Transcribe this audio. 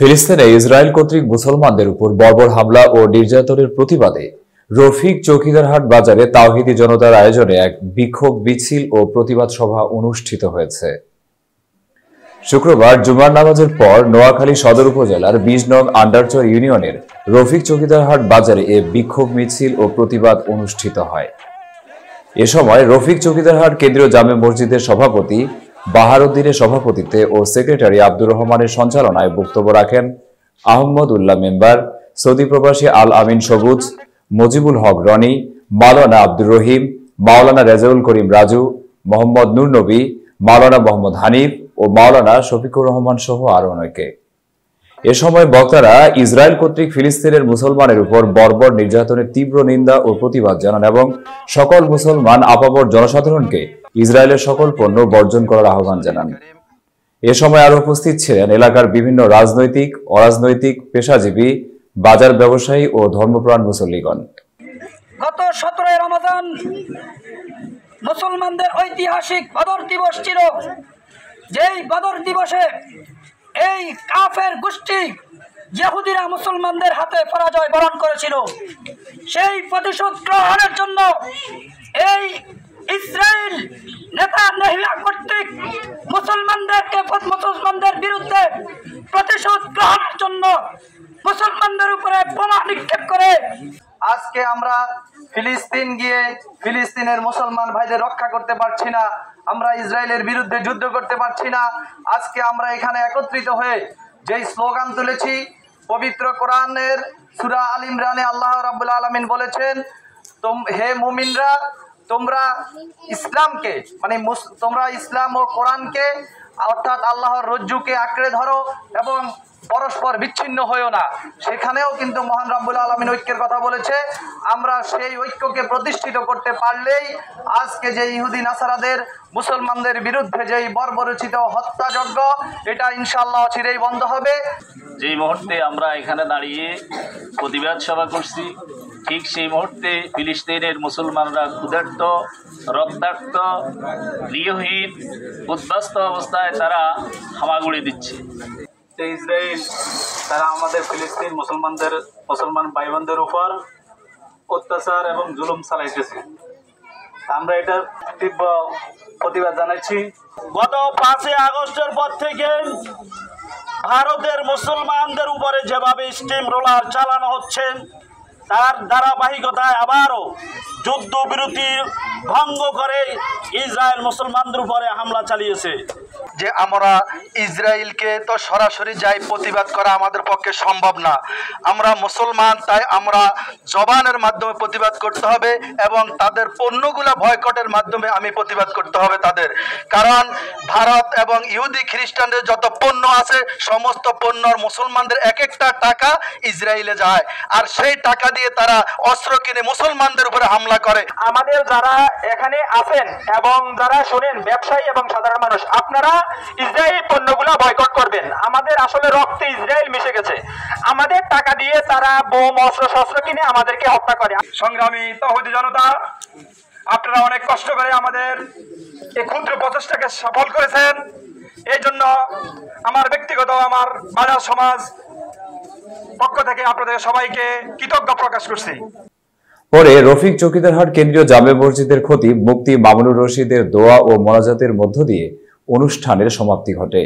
ফিলিস্তিনে ইসরায়েল কর্তৃক মুসলমানদের উপর বর্বর হামলা ও নির্যাতনের প্রতিবাদে রফিক চৌকিদারহাট বাজারে তাওহিদি জনতার আয়োজনে এক বিক্ষোভ মিছিল ও প্রতিবাদ সভা অনুষ্ঠিত হয়েছে। শুক্রবার জুমার নামাজের পর নোয়াখালী সদর উপজেলার ২০ নং আন্ডারচর ইউনিয়নের রফিক চৌকিদারহাট বাজারে এ বিক্ষোভ মিছিল ও প্রতিবাদ অনুষ্ঠিত হয়। এ সময় রফিক চৌকিদারহাট কেন্দ্রীয় জামে মসজিদের সভাপতি বাহারউদ্দিনের সভাপতিত্বে ও সেক্রেটারি আব্দুর রহমানের সঞ্চালনায় বক্তব্য রাখেন আহমদ উল্লাহ মেম্বার, সৌদি প্রবাসী আল আমিন সবুজ, মুজিবুল হক রনি, মাওলানা আব্দুর রহিম, মাওলানা রেজাউল করিম রাজু, মোহাম্মদ নূর নবী, মাওলানা মোহাম্মদ হানিফ ও মাওলানা শফিকুর রহমান সহ আরো অনেকে। এ সময় বক্তারা ইসরায়েল কর্তৃক ফিলিস্তিনের মুসলমানের উপর বর্বর নির্যাতনের তীব্র নিন্দা ও প্রতিবাদ জানান এবং সকল মুসলমান আপামর জনসাধারণকে ইসরায়েলের সকল পণ্য বর্জন করার আহ্বান জানান। এ সময় আরো উপস্থিত ছিলেন এলাকার বিভিন্ন রাজনৈতিক, অরাজনৈতিক, পেশাজীবী, বাজার ব্যবসায়ী ও ধর্মপ্রাণ মুসল্লিগণ। গত 17 রমজান মুসলমানদের ঐতিহাসিক বদর দিবস ছিল। যেই বদর দিবসে এই কাফের গোষ্ঠী ইহুদিরা মুসলমানদের হাতে পরাজয় বরণ করেছিল। সেই প্রতিশোধ গ্রহণের জন্য এই ইসরায়েল নেতানিয়াহু কর্তৃক মুসলমানদের বিরুদ্ধে প্রতিশোধ গ্রহণের জন্য মুসলমানদের উপরে বোমা নিক্ষেপ করে আজকে আমরা ফিলিস্তিন গিয়ে ফিলিস্তিনের মুসলমান ভাইদের রক্ষা করতে পারছি না, আমরা ইসরায়েলের বিরুদ্ধে যুদ্ধ করতে পারছি না। আজকে আমরা এখানে একত্রিত হয়ে যেই স্লোগান তুলেছি, পবিত্র কোরআনের সূরা আল ইমরানে আল্লাহ রাব্বুল আলামিন বলেছেন, হে মুমিনরা, তোমরা ইসলামকে তোমরা ইসলাম ও কোরআনকে অর্থাৎ আল্লাহর রজ্জুকে আঁকড়ে ধরো এবং পরস্পর বিচ্ছিন্ন হয়েও না। সেখানেও কিন্তু মহান রব্বুল আলামিন ঐক্যের কথা বলেছে। আমরা সেই ঐক্যকে প্রতিষ্ঠিত করতে পারলেই আজকে যে ইহুদি নাসারাদের মুসলমানদের বিরুদ্ধে যেই বর্বরচিত হত্যাযজ্ঞ, এটা ইনশাআল্লাহ চিরেই বন্ধ হবে। যেই মুহূর্তে আমরা এখানে দাঁড়িয়ে প্রতিবাদ সভা করছি, ঠিক সেই মুহূর্তে ফিলিস্তিনের মুসলমানরা ক্ষুধার্ত, রক্তাক্ত, গৃহহীন, উদ্বাস্ত অবস্থায় তারা হামাগুড়ি দিচ্ছে। ইসরায়েল তারা আমাদের ফিলিস্তিন মুসলমান ভাই বোনদের উপর অত্যাচার এবং জুলুম চালাইতেছে। আমরা এটার তীব্র প্রতিবাদ জানাচ্ছি। গত 5 আগস্টের পর থেকে ভারতের মুসলমানদের উপরে যেভাবে স্টিম রোলার চালানো হচ্ছে, তার ধারাবাহিকতায় আবারও যুদ্ধবিরতি ভঙ্গ করে ইসরায়েল মুসলমানদের উপরে হামলা চালিয়েছে। যে আমরা ইসরায়েলকে তো সরাসরি যাই প্রতিবাদ করা আমাদের পক্ষে সম্ভব না। আমরা মুসলমান, তাই আমরা জবানের মাধ্যমে প্রতিবাদ করতে হবে এবং তাদের পণ্যগুলা বয়কটের মাধ্যমে আমি প্রতিবাদ করতে হবে তাদের। কারণ ভারত এবং ইহুদি খ্রিস্টানদের যত পণ্য আছে, সমস্ত পণ্যর মুসলমানদের এক একটা টাকা ইসরায়েলে যায়, আর সেই টাকা দিয়ে তারা অস্ত্র কিনে মুসলমানদের উপরে হামলা করে। আমাদের যারা এখানে আছেন এবং যারা শোনেন, ব্যবসায়ী এবং সাধারণ মানুষ, আপনারা ইসরায়েল পণ্যগুলো বয়কট করবেন। আমাদের আসলে রক্তে ইসরায়েল মিশে গেছে। আমাদের টাকা দিয়ে তারা বোম, অস্ত্র শস্ত্র কিনে আমাদেরকে হত্যা করে। সংগ্রামী তাওহিদি জনতা, আপনারা অনেক কষ্ট করে আমাদের এই ক্ষুদ্র প্রচেষ্টাকে সফল করেছেন। এই জন্য আমার ব্যক্তিগত, আমার বাজার সমাজ পক্ষ থেকে আপনাদের সবাইকে কৃতজ্ঞ প্রকাশ করছি। পরে রফিক চৌকিদারহাট কেন্দ্রীয় জামে মসজিদের খতিব মুফতি মামুনুর রশিদের দোয়া ও মোনাজাতের মধ্য দিয়ে অনুষ্ঠানের সমাপ্তি ঘটে।